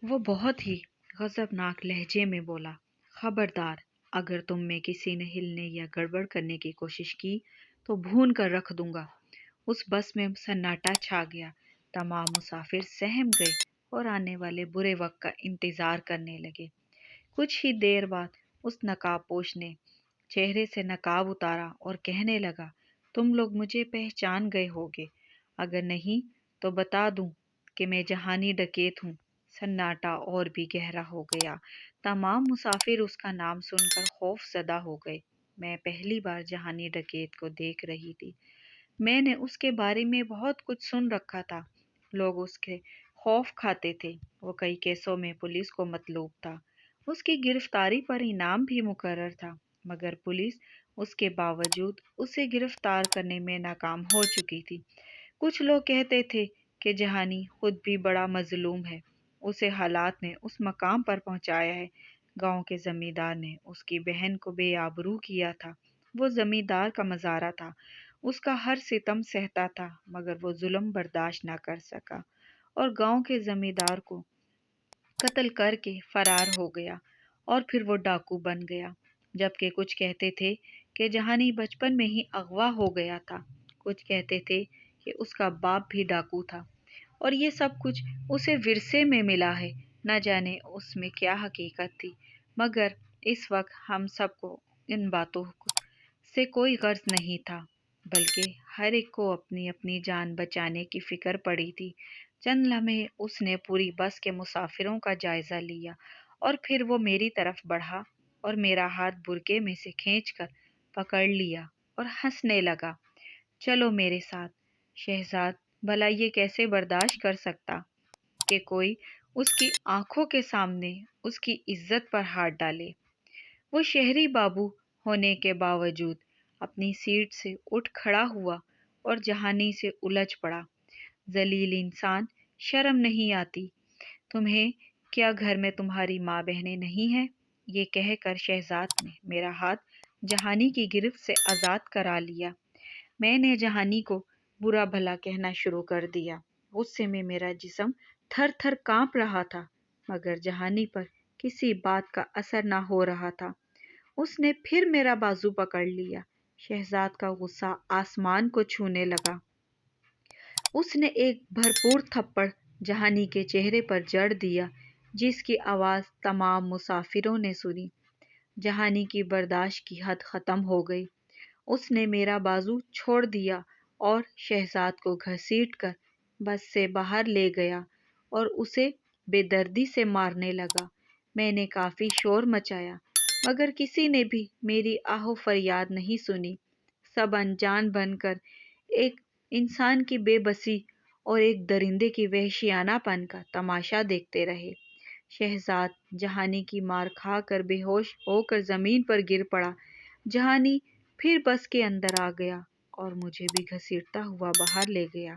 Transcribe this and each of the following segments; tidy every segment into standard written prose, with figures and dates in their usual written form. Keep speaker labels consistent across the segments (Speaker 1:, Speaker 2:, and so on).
Speaker 1: وہ بہت ہی غضبناک لہجے میں بولا، خبردار! اگر تم میں کسی نے ہلنے یا گڑبڑ کرنے کی کوشش کی تو بھون کر رکھ دوں گا۔ اس بس میں سناٹا چھا گیا۔ تمام مسافر سہم گئے اور آنے والے برے وقت کا انتظار کرنے لگے۔ کچھ ہی دیر بعد اس نقاب پوش نے چہرے سے نقاب اتارا اور کہنے لگا، تم لوگ مجھے پہچان گئے ہوگے، اگر نہیں تو بتا دوں کہ میں جہانی ڈکیت ہوں۔ سناٹا اور بھی گہرا ہو گیا۔ تمام مسافر اس کا نام سن کر خوف زدہ ہو گئے۔ میں پہلی بار جہانی ڈکیت کو دیکھ رہی تھی۔ میں نے اس کے بارے میں بہت کچھ سن رکھا تھا۔ لوگ اس کے خوف کھاتے تھے۔ وہ کئی کیسوں میں پولیس کو مطلوب تھا۔ اس کی گرفتاری پر انعام بھی مقرر تھا، مگر پولیس اس کے باوجود اسے گرفتار کرنے میں ناکام ہو چکی تھی۔ کچھ لوگ کہتے تھے کہ جہانی خود بھی بڑا مظلوم ہے، اسے حالات نے اس مقام پر پہنچایا ہے۔ گاؤں کے زمیندار نے اس کی بہن کو بے آبرو کیا تھا۔ وہ زمیندار کا مزارع تھا، اس کا ہر ستم سہتا تھا، مگر وہ ظلم برداشت نہ کر سکا اور گاؤں کے زمیندار کو قتل کر کے فرار ہو گیا، اور پھر وہ ڈاکو بن گیا۔ جبکہ کچھ کہتے تھے کہ جہانی بچپن میں ہی اغوا ہو گیا تھا۔ کچھ کہتے تھے کہ اس کا باپ بھی ڈاکو تھا، اور یہ سب کچھ اسے ورثے میں ملا ہے۔ نہ جانے اس میں کیا حقیقت تھی، مگر اس وقت ہم سب کو ان باتوں سے کوئی غرض نہیں تھا، بلکہ ہر ایک کو اپنی اپنی جان بچانے کی فکر پڑی تھی۔ چند لمحے اس نے پوری بس کے مسافروں کا جائزہ لیا، اور پھر وہ میری طرف بڑھا اور میرا ہاتھ برقعے میں سے کھینچ کر پکڑ لیا اور ہنسنے لگا۔ چلو میرے ساتھ شہزاد، بھلا یہ کیسے برداشت کر سکتا کہ کوئی اس کی آنکھوں کے سامنے اس کی عزت پر ہاتھ ڈالے۔ وہ شہری بابو ہونے کے باوجود اپنی سیٹ سے اٹھ کھڑا ہوا اور جہانی سے الجھ پڑا۔ ذلیل انسان، شرم نہیں آتی تمہیں؟ کیا گھر میں تمہاری ماں بہنیں نہیں ہیں؟ یہ کہہ کر شہزاد نے میرا ہاتھ جہانی کی گرفت سے آزاد کرا لیا۔ میں نے جہانی کو برا بھلا کہنا شروع کر دیا۔ غصے میں میرا جسم تھر تھر کانپ رہا تھا، مگر جہانی پر کسی بات کا اثر نہ ہو رہا تھا۔ اس نے پھر میرا بازو پکڑ لیا۔ شہزاد کا غصہ آسمان کو چھونے لگا۔ اس نے ایک بھرپور تھپڑ جہانی کے چہرے پر جڑ دیا، جس کی آواز تمام مسافروں نے سنی۔ جہانی کی برداشت کی حد ختم ہو گئی۔ اس نے میرا بازو چھوڑ دیا اور شہزاد کو گھسیٹ کر بس سے باہر لے گیا اور اسے بے دردی سے مارنے لگا۔ میں نے کافی شور مچایا، مگر کسی نے بھی میری آہ و فریاد نہیں سنی۔ سب انجان بن کر ایک انسان کی بے بسی اور ایک درندے کی وحشیانہ پن کا تماشا دیکھتے رہے۔ شہزاد جہانی کی مار کھا کر بے ہوش ہو کر زمین پر گر پڑا۔ جہانی پھر بس کے اندر آ گیا اور مجھے بھی گھسیٹتا ہوا باہر لے گیا۔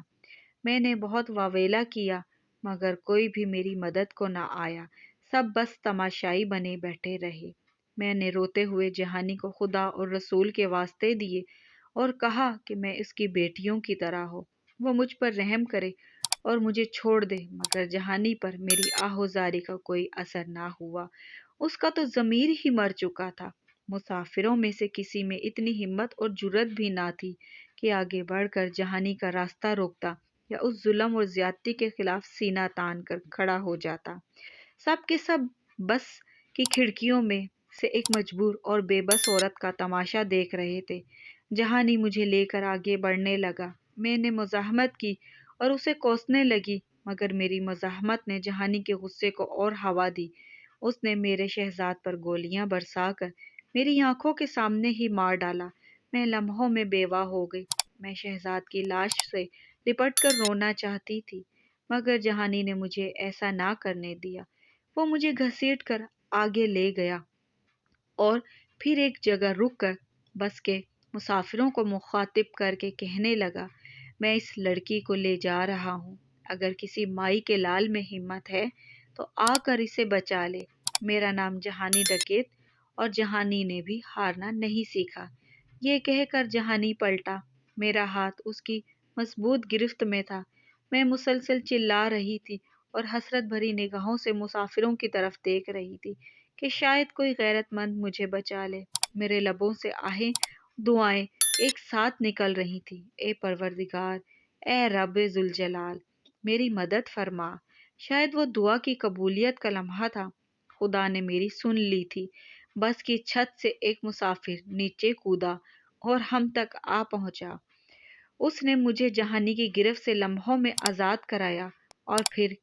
Speaker 1: میں نے بہت واویلا کیا، مگر کوئی بھی میری مدد کو نہ آیا۔ سب بس تماشائی بنے بیٹھے رہے۔ میں نے روتے ہوئے جہانی کو خدا اور رسول کے واسطے دیے اور کہا کہ میں اس کی بیٹیوں کی طرح ہوں، وہ مجھ پر رحم کرے اور مجھے چھوڑ دے، مگر جہانی پر میری آہوزاری کا کوئی اثر نہ ہوا۔ اس کا تو ضمیر ہی مر چکا تھا۔ مسافروں میں سے کسی میں اتنی ہمت اور جرأت بھی نہ تھی کہ آگے بڑھ کر جہانی کا راستہ روکتا یا اس ظلم اور زیادتی کے خلاف سینہ تان کر کھڑا ہو جاتا۔ سب کے سب بس کی کھڑکیوں میں سے ایک مجبور اور بے بس عورت کا تماشا دیکھ رہے تھے۔ جہانی مجھے لے کر آگے بڑھنے لگا۔ میں نے مزاحمت کی اور اسے کوسنے لگی، مگر میری مزاحمت نے جہانی کے غصے کو اور ہوا دی۔ اس نے میرے شہزاد پر گولیاں برسا کر میری آنکھوں کے سامنے ہی مار ڈالا۔ میں لمحوں میں بیوہ ہو گئی۔ میں شہزاد کی لاش سے لپٹ کر رونا چاہتی تھی، مگر جہانی نے مجھے ایسا نہ کرنے دیا۔ وہ مجھے گھسیٹ کر آگے لے گیا اور پھر ایک جگہ رک کر بس کے مسافروں کو مخاطب کر کے کہنے لگا، میں اس لڑکی کو لے جا رہا ہوں۔ اگر کسی مائی کے لال میں ہمت ہے تو آ کر اسے بچا لے۔ میرا نام جہانی ڈکیت، اور جہانی نے بھی ہارنا نہیں سیکھا۔ یہ کہہ کر جہانی پلٹا۔ میرا ہاتھ اس کی مضبوط گرفت میں تھا۔ میں مسلسل چلا رہی تھی اور حسرت بھری نگاہوں سے مسافروں کی طرف دیکھ رہی تھی کہ شاید کوئی غیرت مند مجھے بچا لے۔ میرے لبوں سے آہیں دعائیں ایک ساتھ نکل رہی تھی، اے پروردگار، اے رب ذوالجلال، میری مدد فرما۔ شاید وہ دعا کی قبولیت کا لمحہ تھا۔ خدا نے میری سن لی تھی۔ بس کی چھت سے ایک مسافر نیچے کودا اور ہم تک آ پہنچا۔ اس نے مجھے جہانی کی گرفت سے لمحوں میں آزاد کرایا اور پھر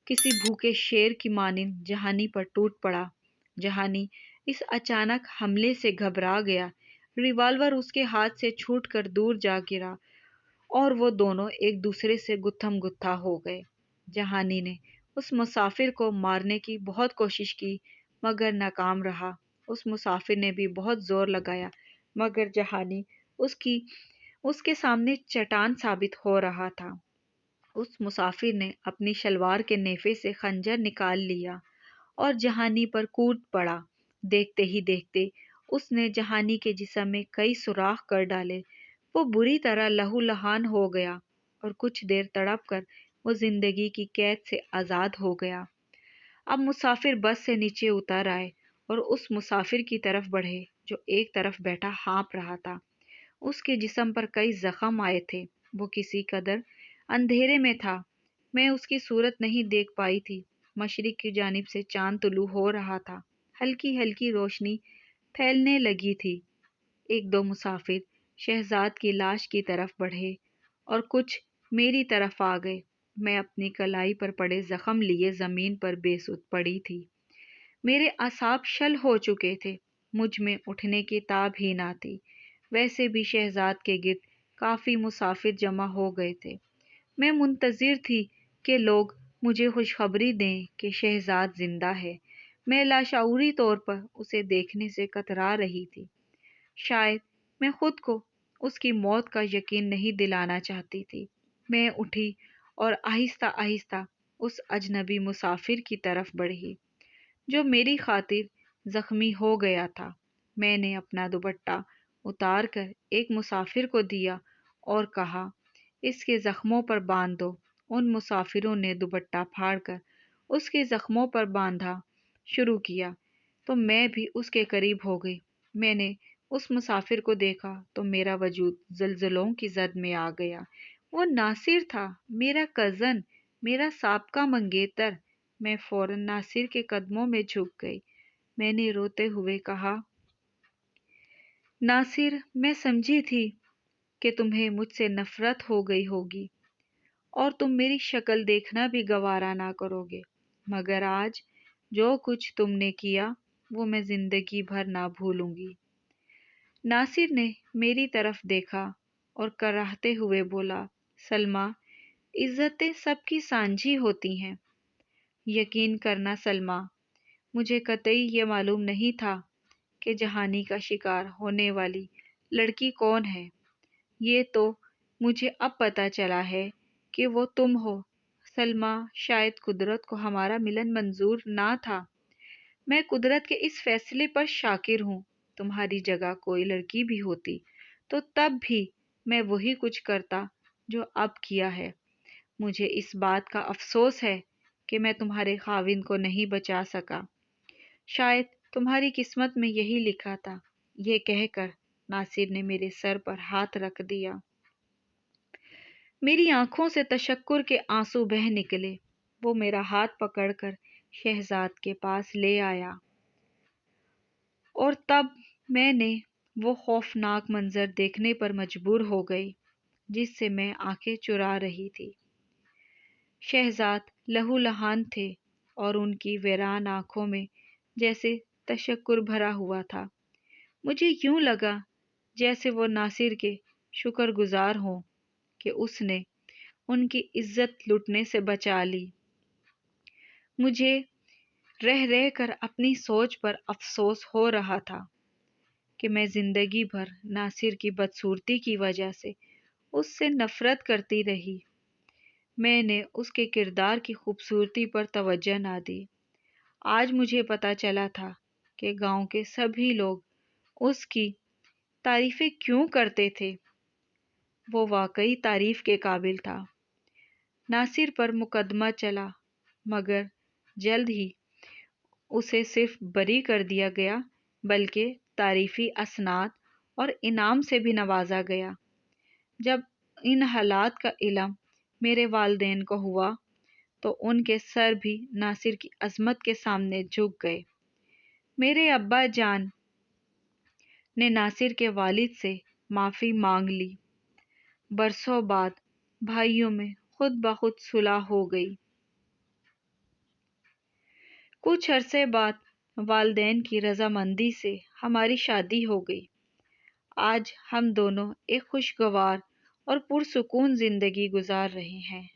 Speaker 1: کسی بھوکے شیر کی مانند جہانی پر ٹوٹ پڑا۔ جہانی اس اچانک حملے سے گھبرا گیا، ریوالور اس کے ہاتھ سے چھوٹ کر دور جا گرا اور وہ دونوں ایک دوسرے سے گتھم گتھا ہو گئے۔ جہانی نے اس مسافر کو مارنے کی بہت کوشش کی مگر ناکام رہا۔ اس مسافر نے بھی بہت زور لگایا مگر جہانی اس کے سامنے چٹان ثابت ہو رہا تھا۔ اس مسافر نے اپنی شلوار کے نیفے سے خنجر نکال لیا اور جہانی پر کود پڑا۔ دیکھتے ہی دیکھتے اس نے جہانی کے جسم میں کئی سوراخ کر ڈالے۔ وہ بری طرح لہو لہان ہو گیا اور کچھ دیر تڑپ کر وہ زندگی کی قید سے آزاد ہو گیا۔ اب مسافر بس سے نیچے اتر آئے اور اس مسافر کی طرف بڑھے جو ایک طرف بیٹھا ہانپ رہا تھا۔ اس کے جسم پر کئی زخم آئے تھے۔ وہ کسی قدر اندھیرے میں تھا، میں اس کی صورت نہیں دیکھ پائی تھی۔ مشرق کی جانب سے چاند طلوع ہو رہا تھا، ہلکی ہلکی روشنی پھیلنے لگی تھی۔ ایک دو مسافر شہزاد کی لاش کی طرف بڑھے اور کچھ میری طرف آ گئے۔ میں اپنی کلائی پر پڑے زخم لیے زمین پر بے سود پڑی تھی۔ میرے اعصاب شل ہو چکے تھے، مجھ میں اٹھنے کی تاب ہی نہ تھی۔ ویسے بھی شہزاد کے گرد کافی مسافر جمع ہو گئے تھے۔ میں منتظر تھی کہ لوگ مجھے خوشخبری دیں کہ شہزاد زندہ ہے۔ میں لاشعوری طور پر اسے دیکھنے سے کترا رہی تھی۔ شاید میں خود کو اس کی موت کا یقین نہیں دلانا چاہتی تھی۔ میں اٹھی اور آہستہ آہستہ اس اجنبی مسافر کی طرف بڑھی جو میری خاطر زخمی ہو گیا تھا۔ میں نے اپنا دوپٹہ اتار کر ایک مسافر کو دیا اور کہا، اس کے زخموں پر باندھ دو۔ ان مسافروں نے دوپٹہ پھاڑ کر اس کے زخموں پر باندھا شروع کیا تو میں بھی اس کے قریب ہو گئی۔ میں نے اس مسافر کو دیکھا تو میرا وجود زلزلوں کی زد میں آ گیا۔ وہ ناصر تھا، میرا کزن، میرا سابقہ منگیتر۔ میں فوراً ناصر کے قدموں میں جھک گئی۔ میں نے روتے ہوئے کہا، ناصر، میں سمجھی تھی کہ تمہیں مجھ سے نفرت ہو گئی ہوگی اور تم میری شکل دیکھنا بھی گوارا نہ کرو گے، مگر آج جو کچھ تم نے کیا وہ میں زندگی بھر نہ بھولوں گی۔ ناصر نے میری طرف دیکھا اور کراہتے ہوئے بولا، سلمیٰ، عزتیں سب کی سانجھی ہوتی ہیں۔ یقین کرنا سلمیٰ، مجھے قطعی یہ معلوم نہیں تھا کہ جہانی کا شکار ہونے والی لڑکی کون ہے۔ یہ تو مجھے اب پتہ چلا ہے کہ وہ تم ہو۔ سلمیٰ، شاید قدرت کو ہمارا ملن منظور نہ تھا۔ میں قدرت کے اس فیصلے پر شاکر ہوں۔ تمہاری جگہ کوئی لڑکی بھی ہوتی تو تب بھی میں وہی کچھ کرتا جو اب کیا ہے۔ مجھے اس بات کا افسوس ہے کہ میں تمہارے خاوند کو نہیں بچا سکا۔ شاید تمہاری قسمت میں یہی لکھا تھا۔ یہ کہہ کر ناصر نے میرے سر پر ہاتھ رکھ دیا۔ میری آنکھوں سے تشکر کے آنسو بہہ نکلے۔ وہ میرا ہاتھ پکڑ کر شہزاد کے پاس لے آیا اور تب میں نے وہ خوفناک منظر دیکھنے پر مجبور ہو گئی جس سے میں آنکھیں چرا رہی تھی۔ شہزاد لہو لہان تھے اور ان کی ویران آنکھوں میں جیسے تشکر بھرا ہوا تھا۔ مجھے یوں لگا جیسے وہ ناصر کے شکر گزار ہوں کہ اس نے ان کی عزت لٹنے سے بچا لی۔ مجھے رہ رہ کر اپنی سوچ پر افسوس ہو رہا تھا کہ میں زندگی بھر ناصر کی بدصورتی کی وجہ سے اس سے نفرت کرتی رہی۔ میں نے اس کے کردار کی خوبصورتی پر توجہ نہ دی۔ آج مجھے پتہ چلا تھا کہ گاؤں کے سبھی لوگ اس کی تعریفیں کیوں کرتے تھے۔ وہ واقعی تعریف کے قابل تھا۔ ناصر پر مقدمہ چلا مگر جلد ہی اسے صرف بری کر دیا گیا بلکہ تعریفی اسناد اور انعام سے بھی نوازا گیا۔ جب ان حالات کا علم میرے والدین کو ہوا تو ان کے سر بھی ناصر کی عظمت کے سامنے جھک گئے۔ میرے ابا جان نے ناصر کے والد سے معافی مانگ لی۔ برسوں بعد بھائیوں میں خود بخود صلح ہو گئی۔ کچھ عرصے بعد والدین کی رضامندی سے ہماری شادی ہو گئی۔ آج ہم دونوں ایک خوشگوار اور پرسکون زندگی گزار رہے ہیں۔